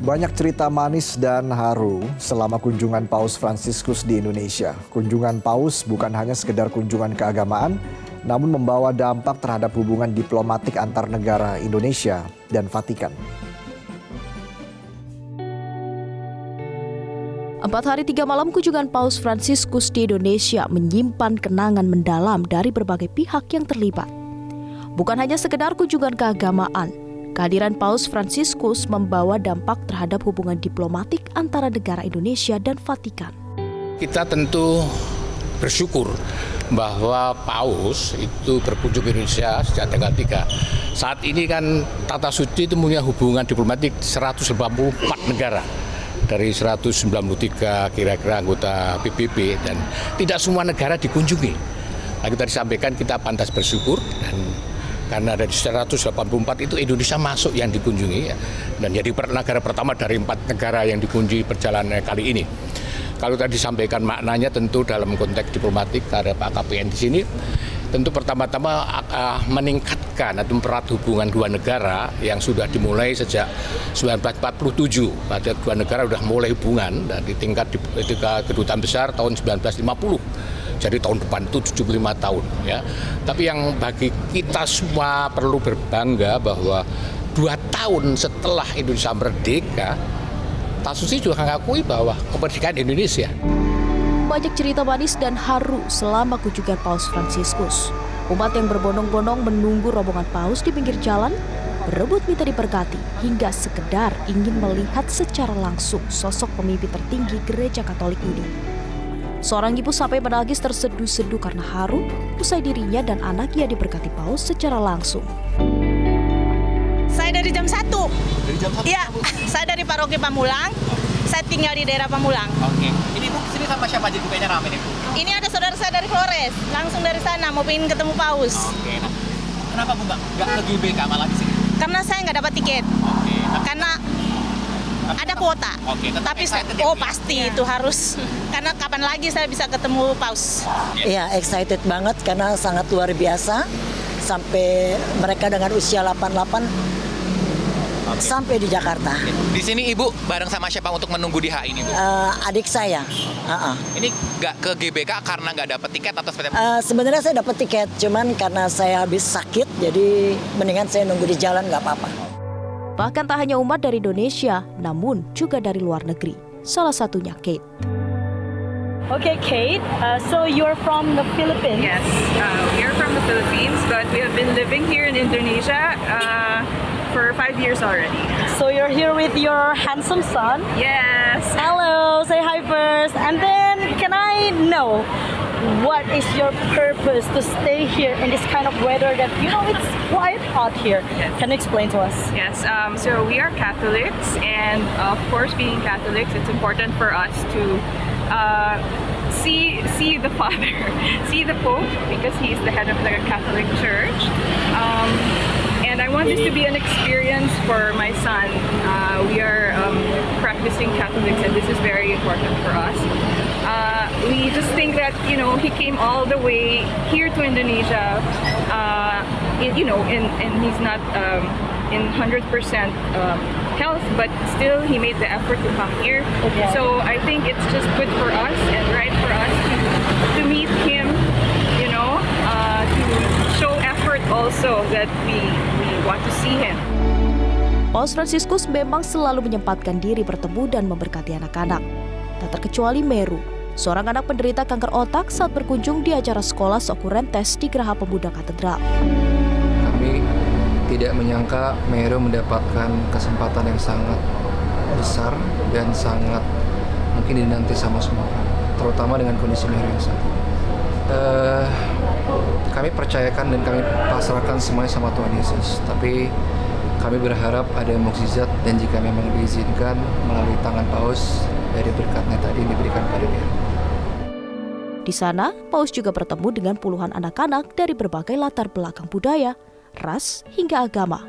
Banyak cerita manis dan haru selama kunjungan Paus Fransiskus di Indonesia. Kunjungan Paus bukan hanya sekedar kunjungan keagamaan, namun membawa dampak terhadap hubungan diplomatik antar negara Indonesia dan Vatikan. 4 hari 3 malam kunjungan Paus Fransiskus di Indonesia menyimpan kenangan mendalam dari berbagai pihak yang terlibat. Bukan hanya sekedar kunjungan keagamaan, kehadiran Paus Fransiskus membawa dampak terhadap hubungan diplomatik antara negara Indonesia dan Vatikan. Kita tentu bersyukur bahwa Paus itu berkunjung ke Indonesia sejak tanggal 3. Saat ini kan Tata Suci itu punya hubungan diplomatik 184 negara. Dari 193 kira-kira anggota PBB dan tidak semua negara dikunjungi. Nah, kita disampaikan kita pantas bersyukur dan karena dari 184 itu Indonesia masuk yang dikunjungi ya. Dan jadi negara pertama dari 4 negara yang dikunjungi perjalanan kali ini. Kalau tadi disampaikan maknanya tentu dalam konteks diplomatik ada Pak KPN di sini. Tentu pertama-tama meningkatkan atau mempererat hubungan dua negara yang sudah dimulai sejak 1947. Pada dua negara sudah mulai hubungan dan di tingkat kedutaan besar tahun 1950. Jadi tahun depan itu 75 tahun ya. Tapi yang bagi kita semua perlu berbangga bahwa 2 tahun setelah Indonesia merdeka, Tata Suci juga mengakui bahwa kemerdekaan Indonesia. Banyak cerita manis dan haru selama kunjungan Paus Fransiskus. Umat yang berbondong-bondong menunggu rombongan Paus di pinggir jalan, berebut minta diberkati, hingga sekedar ingin melihat secara langsung sosok pemimpin tertinggi Gereja Katolik ini. Seorang ibu sampai menangis terseduh-seduh karena haru usai dirinya dan anaknya diberkati Paus secara langsung. Saya dari jam 1. Dari jam 1? Iya, saya dari Paroki Pamulang. Saya tinggal di daerah Pamulang. Oke. Ini Bu, sini sama siapa aja kayaknya rame nih Bu? Ini ada saudara saya dari Flores, langsung dari sana mau pengen ketemu Paus. Oke. Nah, kenapa Bu nggak ke GBK malah di sini? Karena saya nggak dapat tiket. Oke. Karena ada kuota. Oke. Tapi pasti itu harus. Karena kapan lagi saya bisa ketemu Paus? Iya, excited banget karena sangat luar biasa. Sampai mereka dengan usia 88 sampai di Jakarta. Di sini Ibu bareng sama siapa untuk menunggu di HI ini Bu? Adik saya. Ini nggak ke GBK karena nggak dapat tiket atau seperti apa? Sebenarnya saya dapat tiket, cuman karena saya habis sakit, jadi mendingan saya nunggu di jalan nggak apa-apa. Bahkan tak hanya umat dari Indonesia, namun juga dari luar negeri. Salah satunya Kate. Okay, Kate, so you're from the Philippines? Yes, we are from the Philippines, but we have been living here in Indonesia for 5 years already. So you're here with your handsome son? Yes. Hello, say hi first. And then, can I know what is your purpose to stay here in this kind of weather that, it's quite hot here? Yes. Can you explain to us? Yes, so we are Catholics, and of course, being Catholics, it's important for us to see the Father, see the Pope, because he's the head of the Catholic Church. And I want this to be an experience for my son. We are practicing Catholics, and this is very important for us. We just think that, he came all the way here to Indonesia, and he's not in 100% health, but still he made the effort to come here. Okay. So I think it's just good for us and right for us to meet him, to show effort also that we want to see him. Paus Fransiskus memang selalu menyempatkan diri bertemu dan memberkati anak-anak. Tak terkecuali Meru, seorang anak penderita kanker otak saat berkunjung di acara sekolah Seokurentes di Geraha Pemuda Katedral. Kami tidak menyangka Meru mendapatkan kesempatan yang sangat besar dan sangat mungkin dinanti sama semua orang, terutama dengan kondisi Meru yang saat ini. Kami percayakan dan kami pasrahkan semuanya sama Tuhan Yesus, tapi kami berharap ada mukjizat dan jika memang diizinkan melalui tangan Paus dari berkatnya tadi diberikan pada dia. Di sana, Paus juga bertemu dengan puluhan anak-anak dari berbagai latar belakang budaya, ras, hingga agama.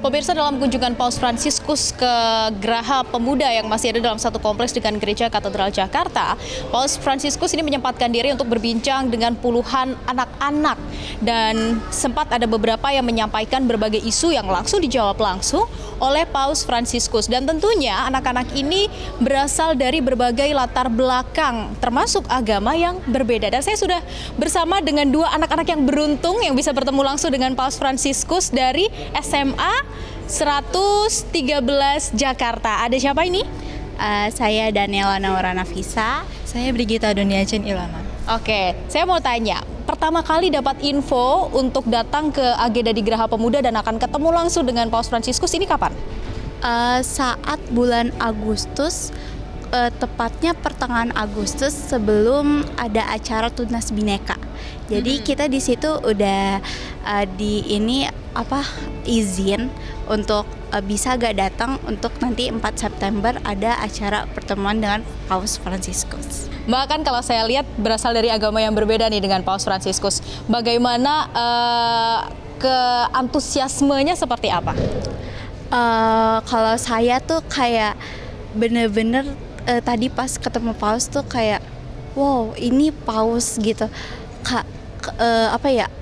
Pemirsa, dalam kunjungan Paus Fransiskus ke Geraha Pemuda yang masih ada dalam satu kompleks dengan Gereja Katedral Jakarta, Paus Fransiskus ini menyempatkan diri untuk berbincang dengan puluhan anak-anak. Dan sempat ada beberapa yang menyampaikan berbagai isu yang langsung dijawab langsung oleh Paus Fransiskus. Dan tentunya anak-anak ini berasal dari berbagai latar belakang, termasuk agama yang berbeda. Dan saya sudah bersama dengan dua anak-anak yang beruntung yang bisa bertemu langsung dengan Paus Fransiskus dari SMA 113 Jakarta. Ada siapa ini? Saya Daniela Naura Nafisa. Saya Brigita Duniajen Ilana. Oke, saya mau tanya. Pertama kali dapat info untuk datang ke agenda di Geraha Pemuda dan akan ketemu langsung dengan Paus Fransiskus ini kapan? Saat bulan Agustus, tepatnya pertengahan Agustus sebelum ada acara Tunas Bhinneka. Jadi kita di situ udah izin untuk bisa gak datang untuk nanti 4 September ada acara pertemuan dengan Paus Fransiskus. Bahkan kalau saya lihat berasal dari agama yang berbeda nih dengan Paus Fransiskus. Bagaimana keantusiasmenya seperti apa? Kalau saya tuh kayak bener-bener tadi pas ketemu Paus tuh kayak wow, ini Paus gitu.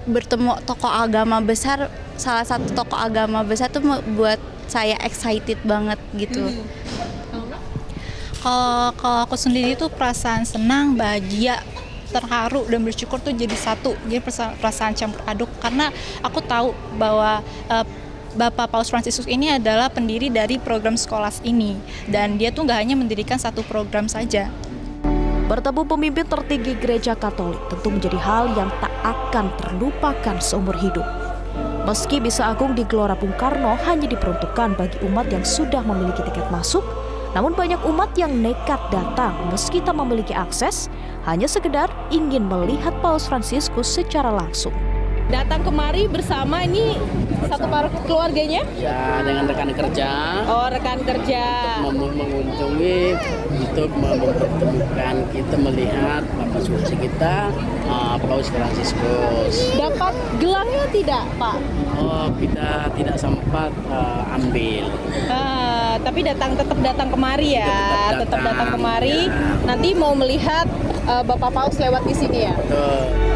Bertemu tokoh agama besar, salah satu tokoh agama besar tuh buat saya excited banget gitu. Kalau aku sendiri tuh perasaan senang, bahagia, terharu dan bersyukur tuh jadi satu. Jadi perasaan campur aduk karena aku tahu bahwa Bapak Paus Fransiskus ini adalah pendiri dari program Scholas ini dan dia tuh nggak hanya mendirikan satu program saja. Bertemu pemimpin tertinggi Gereja Katolik tentu menjadi hal yang tak akan terlupakan seumur hidup. Meski Misa Agung di Gelora Bung Karno hanya diperuntukkan bagi umat yang sudah memiliki tiket masuk, namun banyak umat yang nekat datang meski tak memiliki akses, hanya sekedar ingin melihat Paus Fransiskus secara langsung. Datang kemari bersama ini satu keluarganya? Ya, dengan rekan kerja. Oh, rekan kerja. Untuk mengunjungi, untuk mempertemukan kita melihat Bapak Suci kita, Paus Fransiskus. Dapat gelangnya tidak, Pak? Oh, kita tidak sempat ambil. Tapi tetap datang kemari ya. Tetap datang kemari. Ya. Nanti mau melihat Bapak Paus lewat di sini ya. Betul.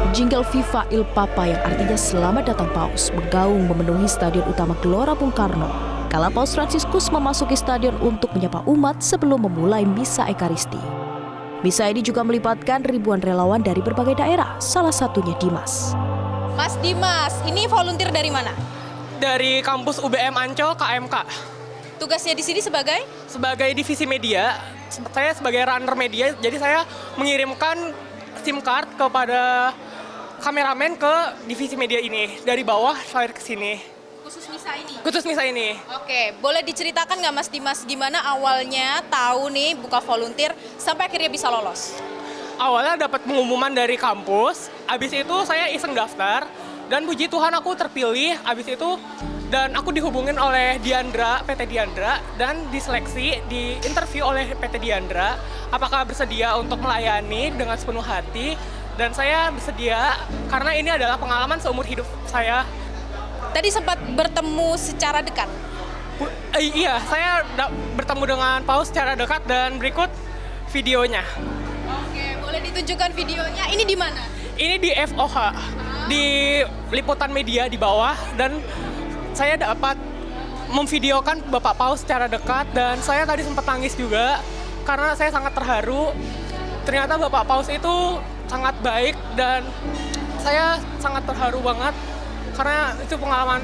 Jingle Viva Il Papa yang artinya selamat datang Paus menggaung memenuhi stadion utama Gelora Bung Karno. Kala Paus Fransiskus memasuki stadion untuk menyapa umat sebelum memulai Misa Ekaristi. Misa ini juga melibatkan ribuan relawan dari berbagai daerah, salah satunya Dimas. Mas Dimas, ini volunteer dari mana? Dari kampus UBM Ancol KMK. Tugasnya di sini sebagai? Sebagai divisi media. Saya sebagai runner media, jadi saya mengirimkan SIM card kepada kameramen ke divisi media ini. Dari bawah sampai ke sini. Khusus Misa ini? Khusus Misa ini. Oke, boleh diceritakan nggak Mas Dimas gimana awalnya tahu nih buka volunteer sampai akhirnya bisa lolos? Awalnya dapat pengumuman dari kampus, habis itu saya iseng daftar, dan puji Tuhan aku terpilih, habis itu dan aku dihubungin oleh Diandra, PT Diandra, dan diseleksi, diinterview oleh PT Diandra, apakah bersedia untuk melayani dengan sepenuh hati, dan saya bersedia karena ini adalah pengalaman seumur hidup saya. Tadi sempat bertemu secara dekat? Iya, saya bertemu dengan Paus secara dekat dan berikut videonya. Oke, boleh ditunjukkan videonya. Ini di mana? Ini di FOH, di liputan media di bawah, dan saya dapat memvideokan Bapak Paus secara dekat dan saya tadi sempat nangis juga karena saya sangat terharu. Ternyata Bapak Paus itu sangat baik dan saya sangat terharu banget karena itu pengalaman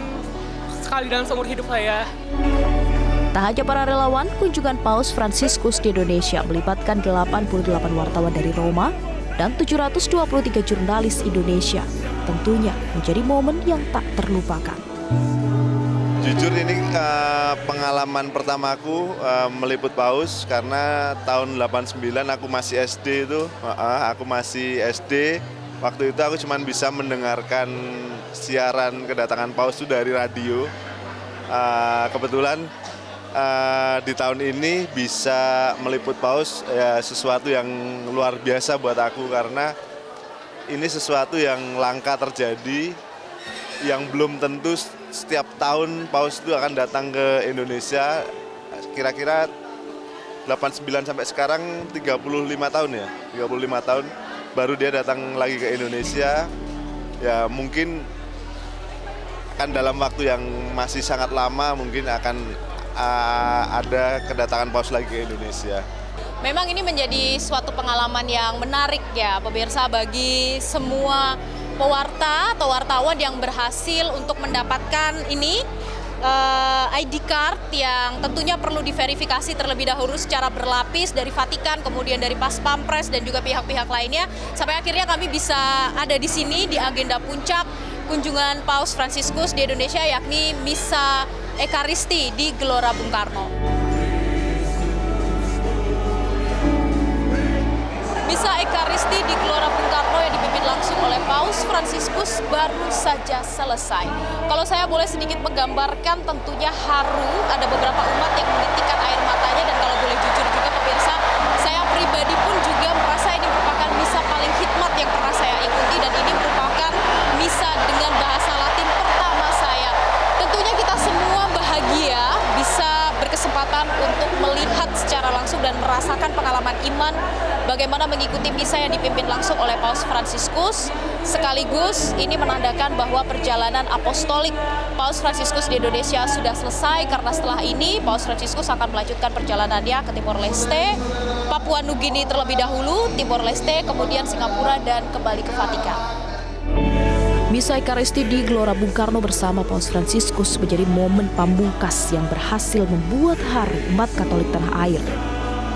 sekali dalam seumur hidup saya. Tak hanya para relawan, kunjungan Paus Fransiskus di Indonesia melibatkan 88 wartawan dari Roma dan 723 jurnalis Indonesia. Tentunya menjadi momen yang tak terlupakan. Jujur ini pengalaman pertamaku meliput Paus karena tahun 89 aku masih SD itu, Waktu itu aku cuma bisa mendengarkan siaran kedatangan Paus itu dari radio. Kebetulan di tahun ini bisa meliput Paus ya sesuatu yang luar biasa buat aku karena ini sesuatu yang langka terjadi, yang belum tentu setiap tahun Paus itu akan datang ke Indonesia, kira-kira 89 sampai sekarang 35 tahun ya, 35 tahun baru dia datang lagi ke Indonesia. Ya mungkin akan dalam waktu yang masih sangat lama mungkin akan ada kedatangan Paus lagi ke Indonesia. Memang ini menjadi suatu pengalaman yang menarik ya pemirsa bagi semua pewarta atau wartawan yang berhasil untuk mendapatkan ini ID card yang tentunya perlu diverifikasi terlebih dahulu secara berlapis dari Vatikan, kemudian dari Pas Pampres dan juga pihak-pihak lainnya. Sampai akhirnya kami bisa ada di sini di agenda puncak kunjungan Paus Fransiskus di Indonesia, yakni Misa Ekaristi di Gelora Bung Karno. Misa Ekaristi di Gelora Bung Karno yang dipimpin langsung oleh Paus Fransiskus baru saja selesai. Kalau saya boleh sedikit menggambarkan, tentunya haru, ada beberapa umat yang menitikkan air matanya, dan kalau boleh jujur juga pemirsa, saya pribadi pun juga merasa ini merupakan misa paling hikmat yang pernah saya ikuti, dan ini merupakan misa dengan bahasa Latin pertama saya. Tentunya kita semua bahagia bisa berkesempatan untuk melihat secara langsung dan merasakan pengalaman iman bagaimana mengikuti misa yang dipimpin langsung oleh Paus Fransiskus. Sekaligus ini menandakan bahwa perjalanan apostolik Paus Fransiskus di Indonesia sudah selesai, karena setelah ini Paus Fransiskus akan melanjutkan perjalanannya ke Timor Leste, Papua Nugini terlebih dahulu, Timor Leste, kemudian Singapura, dan kembali ke Vatikan. Misa Ekaristi di Gelora Bung Karno bersama Paus Fransiskus menjadi momen pamungkas yang berhasil membuat haru umat Katolik tanah air.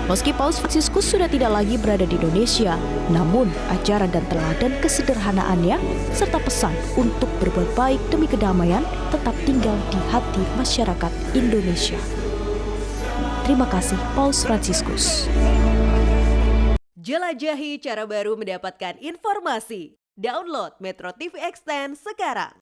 Meski Paus Fransiskus sudah tidak lagi berada di Indonesia, namun ajaran dan teladan kesederhanaannya serta pesan untuk berbuat baik demi kedamaian tetap tinggal di hati masyarakat Indonesia. Terima kasih Paus Fransiskus. Jelajahi cara baru mendapatkan informasi. Download Metro TV Extend sekarang.